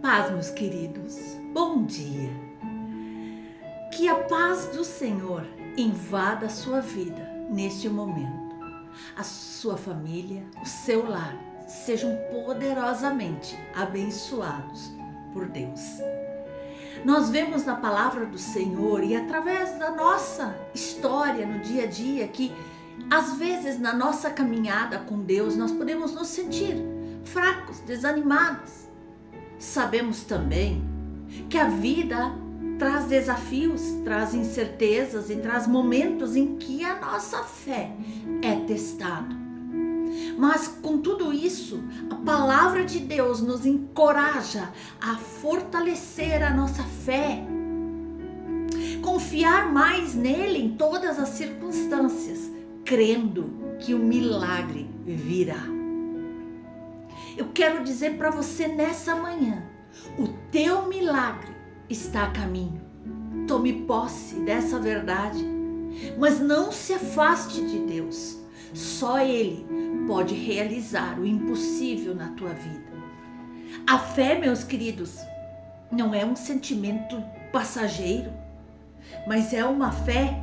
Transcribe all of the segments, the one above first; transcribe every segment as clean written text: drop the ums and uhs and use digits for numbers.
Paz, meus queridos, bom dia. Que a paz do Senhor invada a sua vida neste momento. A sua família, o seu lar sejam poderosamente abençoados por Deus. Nós vemos na palavra do Senhor e através da nossa história no dia a dia que às vezes na nossa caminhada com Deus nós podemos nos sentir fracos, desanimados. Sabemos também que a vida traz desafios, traz incertezas e traz momentos em que a nossa fé é testada. Mas com tudo isso, a palavra de Deus nos encoraja a fortalecer a nossa fé, confiar mais nele em todas as circunstâncias, crendo que o milagre virá. Eu quero dizer para você nessa manhã, o teu milagre está a caminho. Tome posse dessa verdade, mas não se afaste de Deus. Só Ele pode realizar o impossível na tua vida. A fé, meus queridos, não é um sentimento passageiro, mas é uma fé,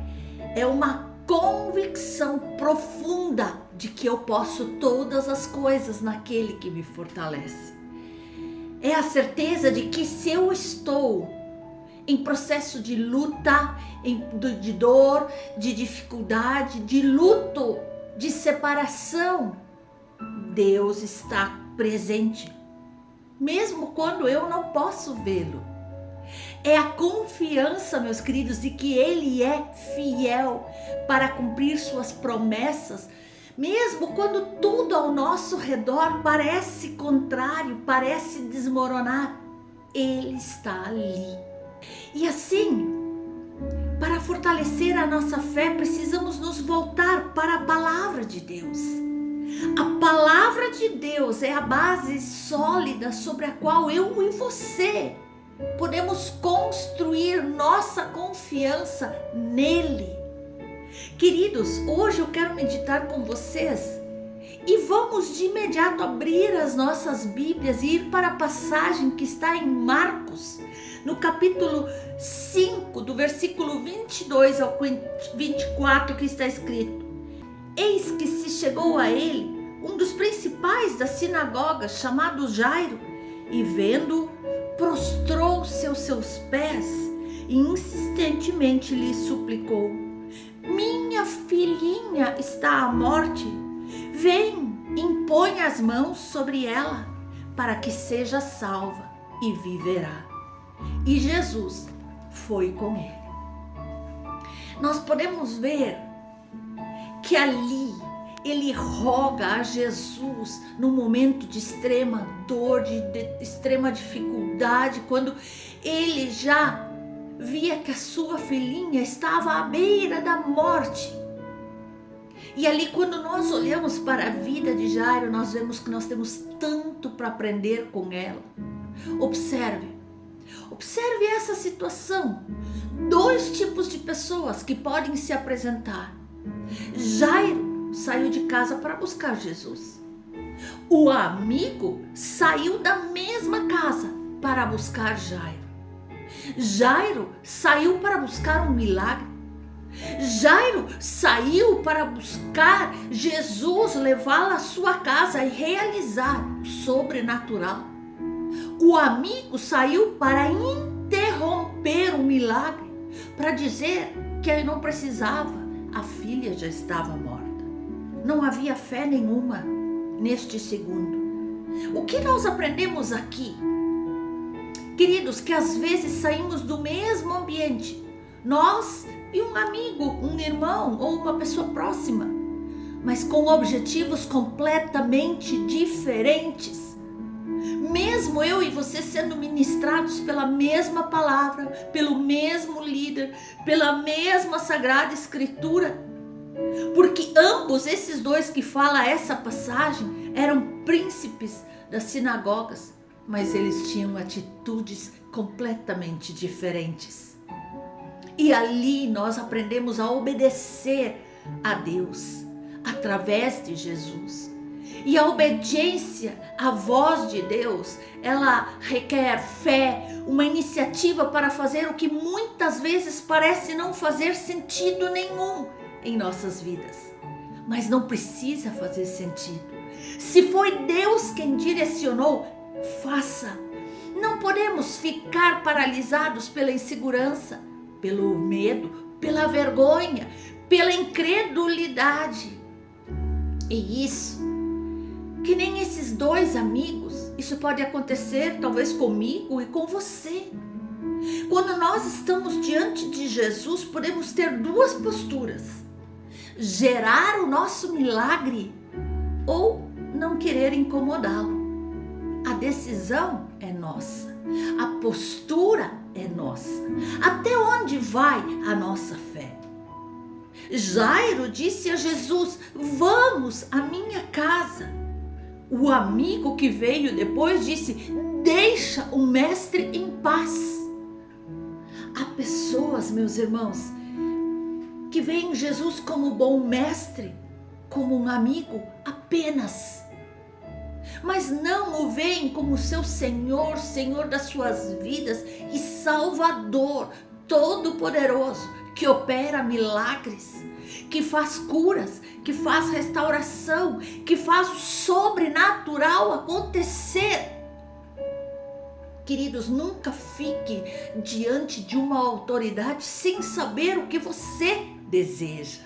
é uma convicção profunda de que eu posso todas as coisas naquele que me fortalece. É a certeza de que se eu estou em processo de luta, de dor, de dificuldade, de luto, de separação, Deus está presente, mesmo quando eu não posso vê-lo. É a confiança, meus queridos, de que Ele é fiel para cumprir suas promessas, mesmo quando tudo ao nosso redor parece contrário, parece desmoronar. Ele está ali. E assim, para fortalecer a nossa fé, precisamos nos voltar para a palavra de Deus. A palavra de Deus é a base sólida sobre a qual eu e você podemos construir nossa confiança nele. Queridos, hoje eu quero meditar com vocês e vamos de imediato abrir as nossas Bíblias e ir para a passagem que está em Marcos, no capítulo 5, do versículo 22 ao 24, que está escrito: Eis que se chegou a ele um dos principais da sinagoga, chamado Jairo, e vendo-o, prostrou-se aos seus pés e insistentemente lhe suplicou: Minha filhinha está à morte, vem, impõe as mãos sobre ela, para que seja salva e viverá. E Jesus foi com ele. Nós podemos ver que ali ele roga a Jesus no momento de extrema dor, de extrema dificuldade, quando ele já via que a sua filhinha estava à beira da morte. E ali, quando nós olhamos para a vida de Jairo, nós vemos que nós temos tanto para aprender com ela. Observe essa situação. Dois tipos de pessoas que podem se apresentar. Jairo saiu de casa para buscar Jesus. O amigo saiu da mesma casa para buscar Jairo. Jairo saiu para buscar um milagre. Jairo saiu para buscar Jesus, levá-lo à sua casa e realizar o sobrenatural. O amigo saiu para interromper o milagre, para dizer que ele não precisava, a filha já estava morta. Não havia fé nenhuma neste segundo. O que nós aprendemos aqui? Queridos, que às vezes saímos do mesmo ambiente, nós e um amigo, um irmão ou uma pessoa próxima, mas com objetivos completamente diferentes. Mesmo eu e você sendo ministrados pela mesma palavra, pelo mesmo líder, pela mesma Sagrada Escritura, porque ambos esses dois que fala essa passagem eram príncipes das sinagogas, mas eles tinham atitudes completamente diferentes. E ali nós aprendemos a obedecer a Deus através de Jesus. E a obediência à voz de Deus, ela requer fé, uma iniciativa para fazer o que muitas vezes parece não fazer sentido nenhum em nossas vidas. Mas não precisa fazer sentido. Se foi Deus quem direcionou, faça. Não podemos ficar paralisados pela insegurança, pelo medo, pela vergonha, pela incredulidade. E isso, que nem esses dois amigos, isso pode acontecer talvez comigo e com você. Quando nós estamos diante de Jesus, podemos ter duas posturas: gerar o nosso milagre ou não querer incomodá-lo. A decisão é nossa, a postura é nossa. Até onde vai a nossa fé? Jairo disse a Jesus: vamos à minha casa. O amigo que veio depois disse: deixa o mestre em paz. Há pessoas, meus irmãos, que veem Jesus como bom mestre, como um amigo apenas, mas não o veem como seu Senhor, Senhor das suas vidas e Salvador todo-poderoso, que opera milagres, que faz curas, que faz restauração, que faz o sobrenatural acontecer. Queridos, nunca fique diante de uma autoridade sem saber o que você deseja.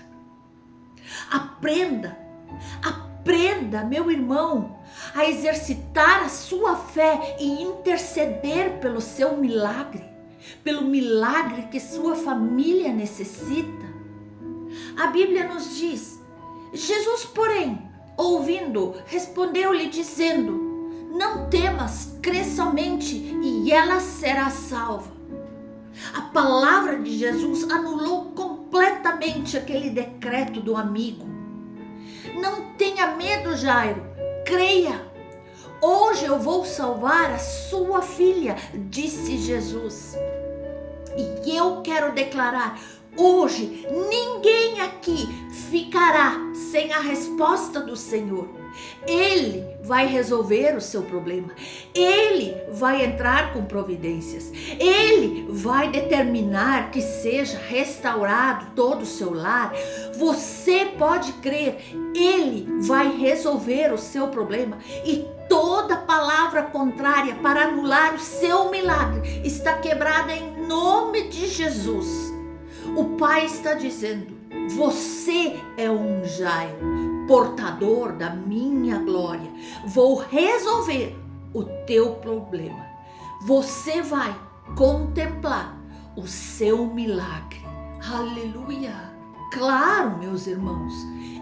Aprenda, meu irmão, a exercitar a sua fé e interceder pelo seu milagre, pelo milagre que sua família necessita. A Bíblia nos diz: Jesus, porém, ouvindo, respondeu-lhe dizendo: não temas, crê somente e ela será salva. A palavra de Jesus anulou completamente aquele decreto do amigo. Não tenha medo, Jairo, creia. Hoje eu vou salvar a sua filha, disse Jesus. E eu quero declarar: hoje ninguém aqui ficará sem a resposta do Senhor. Ele vai resolver o seu problema. Ele vai entrar com providências. Ele vai determinar que seja restaurado todo o seu lar. Você pode crer. Ele vai resolver o seu problema. E toda palavra contrária para anular o seu milagre está quebrada em nome de Jesus. O Pai está dizendo: você é um Jairo, portador da minha glória. Vou resolver o teu problema. Você vai contemplar o seu milagre. Aleluia! Claro, meus irmãos,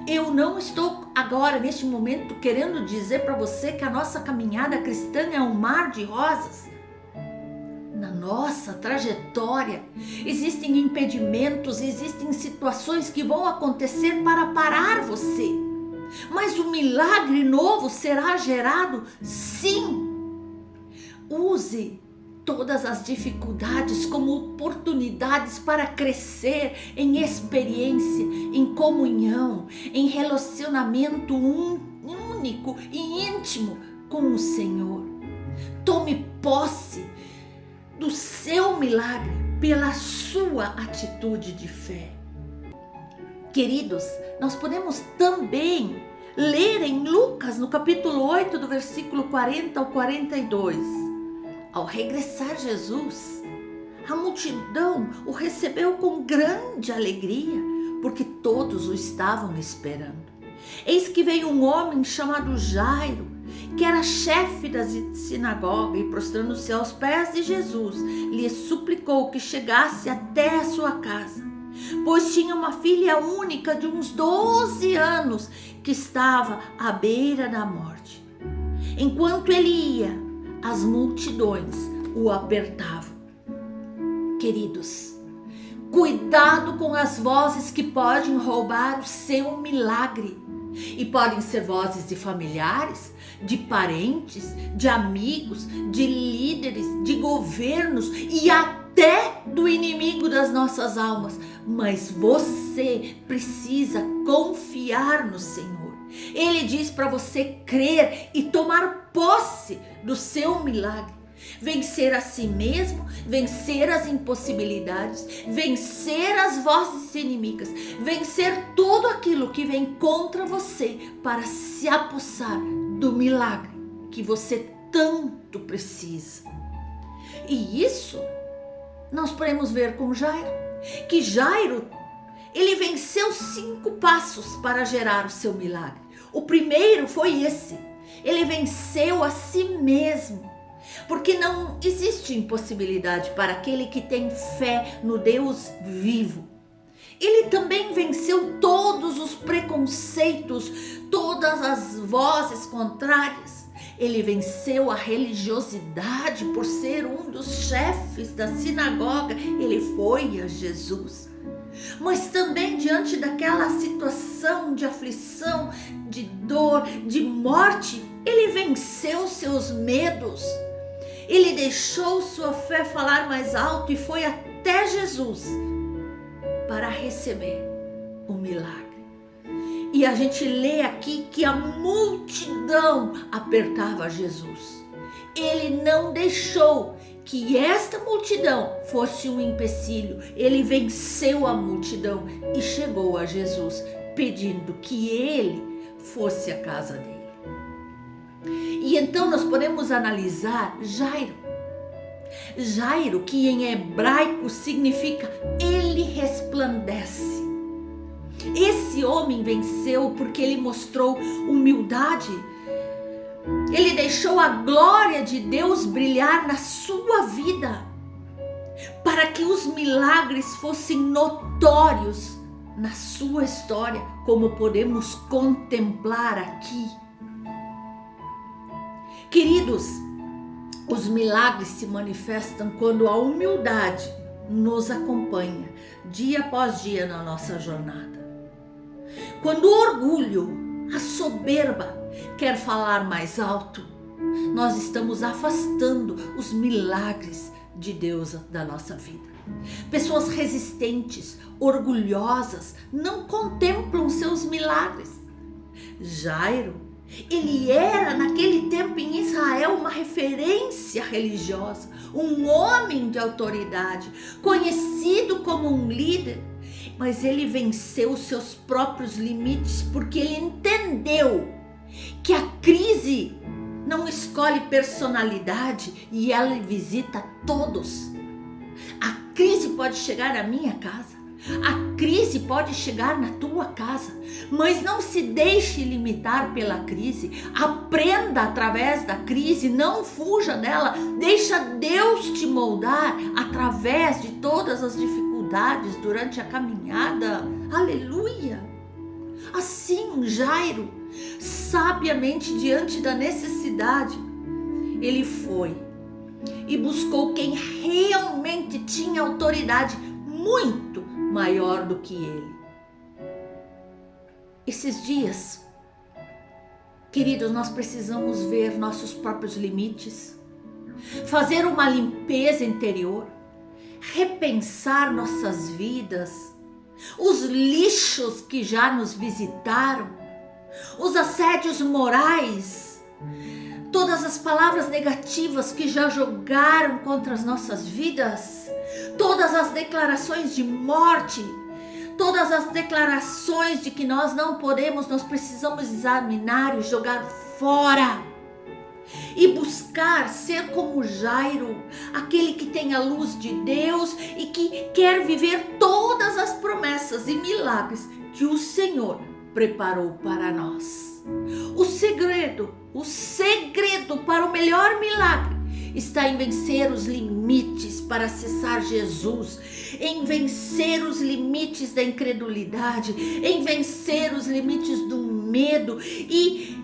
eu não estou agora, neste momento, querendo dizer para você que a nossa caminhada cristã é um mar de rosas. Na nossa trajetória existem impedimentos, existem situações que vão acontecer para parar você. Mas o milagre novo será gerado, sim. Use todas as dificuldades como oportunidades para crescer em experiência, em comunhão, em relacionamento único e íntimo com o Senhor. Tome posse do seu milagre pela sua atitude de fé. Queridos, nós podemos também ler em Lucas, no capítulo 8, do versículo 40 ao 42. Ao regressar Jesus, a multidão o recebeu com grande alegria, porque todos o estavam esperando. Eis que veio um homem chamado Jairo, que era chefe da sinagoga, e prostrando-se aos pés de Jesus, lhe suplicou que chegasse até a sua casa, pois tinha uma filha única de uns 12 anos que estava à beira da morte. Enquanto ele ia, as multidões o apertavam. Queridos, cuidado com as vozes que podem roubar o seu milagre. E podem ser vozes de familiares, de parentes, de amigos, de líderes, de governos e até do inimigo das nossas almas. Mas você precisa confiar no Senhor. Ele diz para você crer e tomar posse do seu milagre. Vencer a si mesmo, vencer as impossibilidades, vencer as vozes inimigas, vencer tudo aquilo que vem contra você para se apossar do milagre que você tanto precisa. E isso nós podemos ver com Jairo, que Jairo, ele venceu 5 passos para gerar o seu milagre. O primeiro foi esse: ele venceu a si mesmo. Porque não existe impossibilidade para aquele que tem fé no Deus vivo. Ele também venceu todos os preconceitos, todas as vozes contrárias. Ele venceu a religiosidade por ser um dos chefes da sinagoga. Ele foi a Jesus. Mas também diante daquela situação de aflição, de dor, de morte, ele venceu seus medos. Ele deixou sua fé falar mais alto e foi até Jesus para receber o milagre. E a gente lê aqui que a multidão apertava Jesus. Ele não deixou que esta multidão fosse um empecilho. Ele venceu a multidão e chegou a Jesus, pedindo que ele fosse à casa dele. E então nós podemos analisar Jairo. Jairo, que em hebraico significa ele resplandece. Esse homem venceu porque ele mostrou humildade. Ele deixou a glória de Deus brilhar na sua vida, para que os milagres fossem notórios na sua história, como podemos contemplar aqui. Queridos, os milagres se manifestam quando a humildade nos acompanha dia após dia na nossa jornada. Quando o orgulho, a soberba quer falar mais alto, nós estamos afastando os milagres de Deus da nossa vida. Pessoas resistentes, orgulhosas, não contemplam seus milagres. Jairo, ele era naquele tempo em Israel uma referência religiosa, um homem de autoridade, conhecido como um líder, mas ele venceu seus próprios limites porque ele entendeu que a crise não escolhe personalidade e ela visita todos. A crise pode chegar à minha casa, a crise pode chegar na tua casa, mas não se deixe limitar pela crise. Aprenda através da crise, não fuja dela, deixa Deus te moldar através de todas as dificuldades durante a caminhada. Aleluia! Assim Jairo, sabiamente diante da necessidade, ele foi e buscou quem realmente tinha autoridade muito maior do que ele. Esses dias, queridos, nós precisamos ver nossos próprios limites, fazer uma limpeza interior, repensar nossas vidas, os lixos que já nos visitaram, os assédios morais, todas as palavras negativas que já jogaram contra as nossas vidas, todas as declarações de morte, todas as declarações de que nós não podemos, nós precisamos examinar e jogar fora. E buscar ser como Jairo, aquele que tem a luz de Deus e que quer viver todas as promessas e milagres que o Senhor preparou para nós. O segredo para o melhor milagre está em vencer os limites para acessar Jesus, em vencer os limites da incredulidade, em vencer os limites do medo e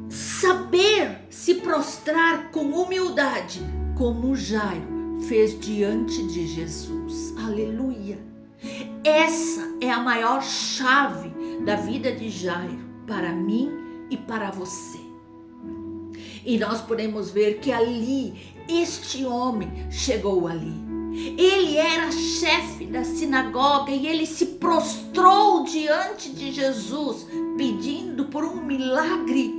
saber se prostrar com humildade, como Jairo fez diante de Jesus. Aleluia! Essa é a maior chave da vida de Jairo para mim e para você. E nós podemos ver que ali, este homem chegou ali. Ele era chefe da sinagoga e ele se prostrou diante de Jesus, pedindo por um milagre.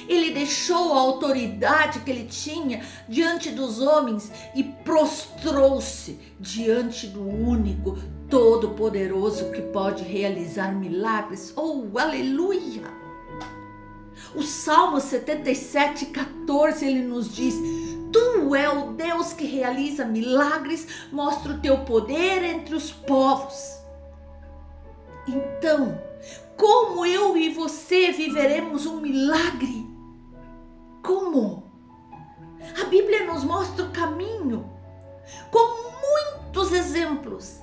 Ele deixou a autoridade que ele tinha diante dos homens e prostrou-se diante do único, todo-poderoso que pode realizar milagres. Oh, aleluia! O Salmo 77:14, ele nos diz: Tu é o Deus que realiza milagres, mostra o teu poder entre os povos. Então, como eu e você viveremos um milagre? Como? A Bíblia nos mostra o caminho, com muitos exemplos.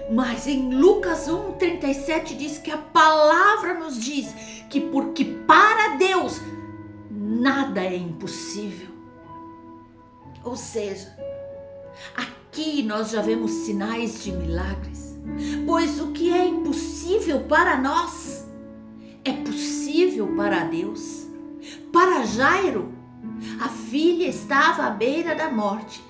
Mas em Lucas 1:37 diz que a palavra nos diz que porque para Deus nada é impossível. Ou seja, aqui nós já vemos sinais de milagres, pois o que é impossível para nós é possível para Deus. Para Jairo, a filha estava à beira da morte.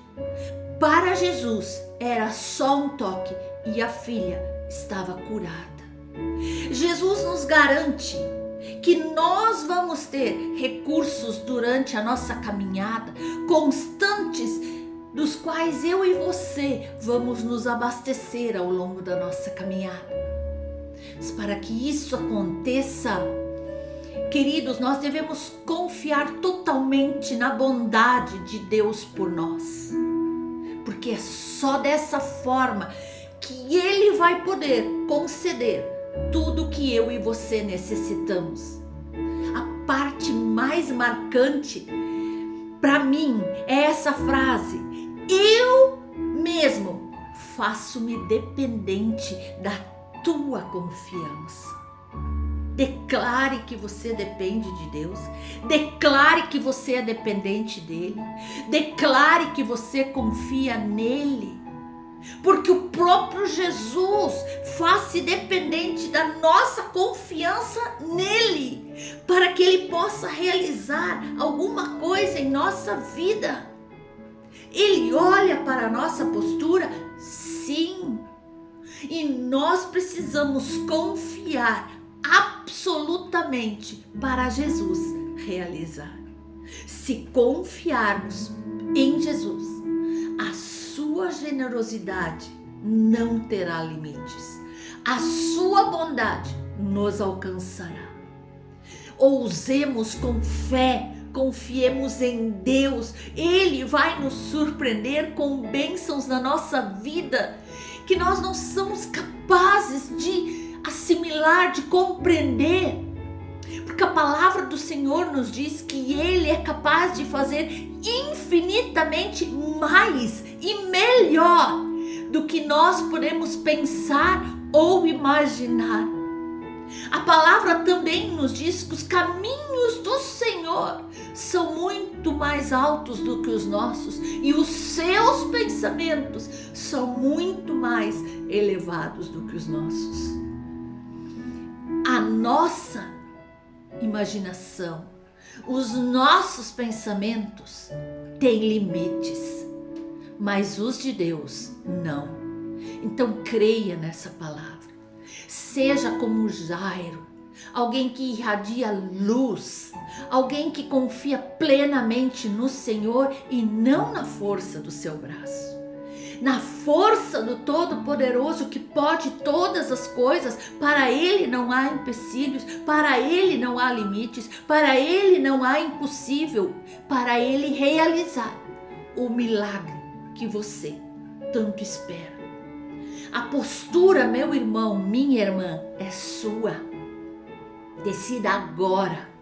Para Jesus, era só um toque e a filha estava curada. Jesus nos garante que nós vamos ter recursos durante a nossa caminhada, constantes, dos quais eu e você vamos nos abastecer ao longo da nossa caminhada. Mas para que isso aconteça, queridos, nós devemos confiar totalmente na bondade de Deus por nós, porque é só dessa forma que Ele vai poder conceder tudo que eu e você necessitamos. A parte mais marcante para mim é essa frase: eu mesmo faço-me dependente da tua confiança. Declare que você depende de Deus. Declare que você é dependente dele. Declare que você confia nele. Porque o próprio Jesus faz-se dependente da nossa confiança nele, para que ele possa realizar alguma coisa em nossa vida. Ele olha para a nossa postura, sim, e nós precisamos confiar absolutamente para Jesus realizar. Se confiarmos em Jesus, a sua generosidade não terá limites. A sua bondade nos alcançará. Ousemos com fé, confiemos em Deus. Ele vai nos surpreender com bênçãos na nossa vida que nós não somos capazes de assimilar, de compreender. Porque a palavra do Senhor nos diz que Ele é capaz de fazer infinitamente mais e melhor do que nós podemos pensar ou imaginar. A palavra também nos diz que os caminhos do Senhor são muito mais altos do que os nossos e os seus pensamentos são muito mais elevados do que os nossos. A nossa imaginação, os nossos pensamentos têm limites, mas os de Deus não. Então creia nessa palavra. Seja como Jairo, alguém que irradia luz, alguém que confia plenamente no Senhor e não na força do seu braço. Na força do Todo-Poderoso que pode todas as coisas. Para Ele não há empecilhos, para Ele não há limites, para Ele não há impossível, para Ele realizar o milagre que você tanto espera. A postura, meu irmão, minha irmã, é sua. Decida agora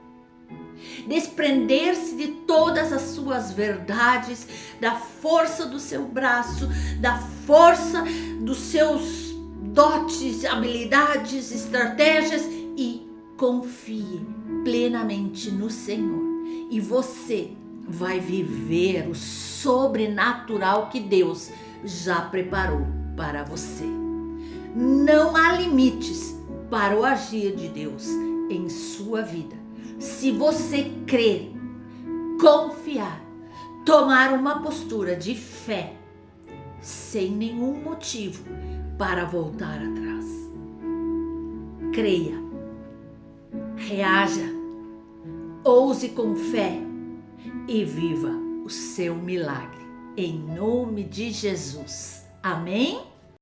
desprender-se de todas as suas verdades, da força do seu braço, da força dos seus dotes, habilidades, estratégias e confie plenamente no Senhor. E você vai viver o sobrenatural que Deus já preparou para você. Não há limites para o agir de Deus em sua vida. Se você crer, confiar, tomar uma postura de fé, sem nenhum motivo para voltar atrás. Creia Reaja, ouse com fé e viva o seu milagre. Em nome de Jesus. Amém?